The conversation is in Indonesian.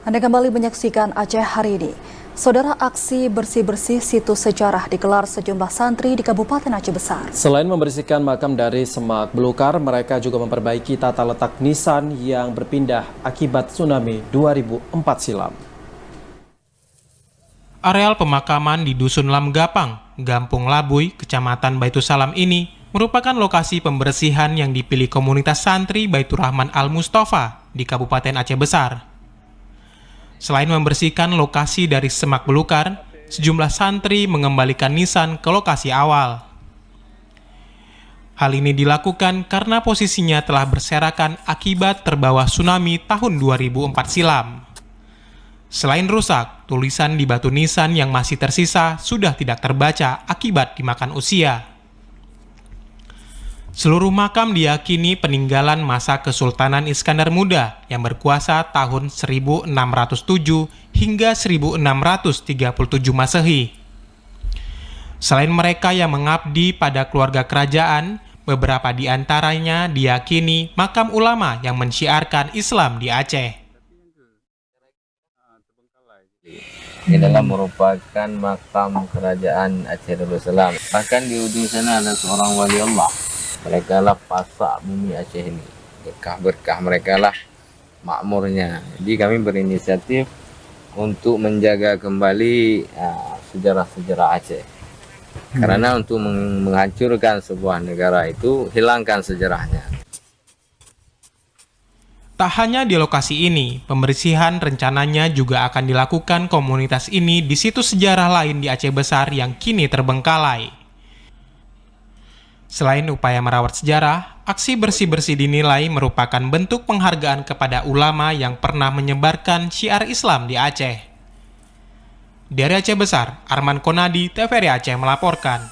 Anda kembali menyaksikan Aceh hari ini. Saudara, aksi bersih-bersih situs sejarah digelar sejumlah santri di Kabupaten Aceh Besar. Selain membersihkan makam dari Semak Belukar, mereka juga memperbaiki tata letak nisan yang berpindah akibat tsunami 2004 silam. Areal pemakaman di Dusun Lam Gapang, Gampung Labuy, Kecamatan Baitusalam ini merupakan lokasi pembersihan yang dipilih komunitas santri Baitur Rahman Al-Mustafa di Kabupaten Aceh Besar. Selain membersihkan lokasi dari Semak Belukar, sejumlah santri mengembalikan nisan ke lokasi awal. Hal ini dilakukan karena posisinya telah berserakan akibat terbawa tsunami tahun 2004 silam. Selain rusak, tulisan di batu nisan yang masih tersisa sudah tidak terbaca akibat dimakan usia. Seluruh makam diyakini peninggalan masa Kesultanan Iskandar Muda yang berkuasa tahun 1607 hingga 1637 Masehi. Selain mereka yang mengabdi pada keluarga kerajaan, beberapa di antaranya diyakini makam ulama yang mensyiarkan Islam di Aceh. Ini adalah merupakan makam kerajaan Aceh Darussalam. Bahkan di ujung sana ada seorang wali Allah. Mereka lah pasak bumi Aceh ini. Berkah-berkah mereka lah makmurnya. Jadi kami berinisiatif untuk menjaga kembali sejarah-sejarah Aceh. Karena untuk menghancurkan sebuah negara itu, hilangkan sejarahnya. Tak hanya di lokasi ini, pembersihan rencananya juga akan dilakukan komunitas ini di situs sejarah lain di Aceh Besar yang kini terbengkalai. Selain upaya merawat sejarah, aksi bersih-bersih dinilai merupakan bentuk penghargaan kepada ulama yang pernah menyebarkan syiar Islam di Aceh. Dari Aceh Besar, Arman Konadi, TVRI Aceh melaporkan.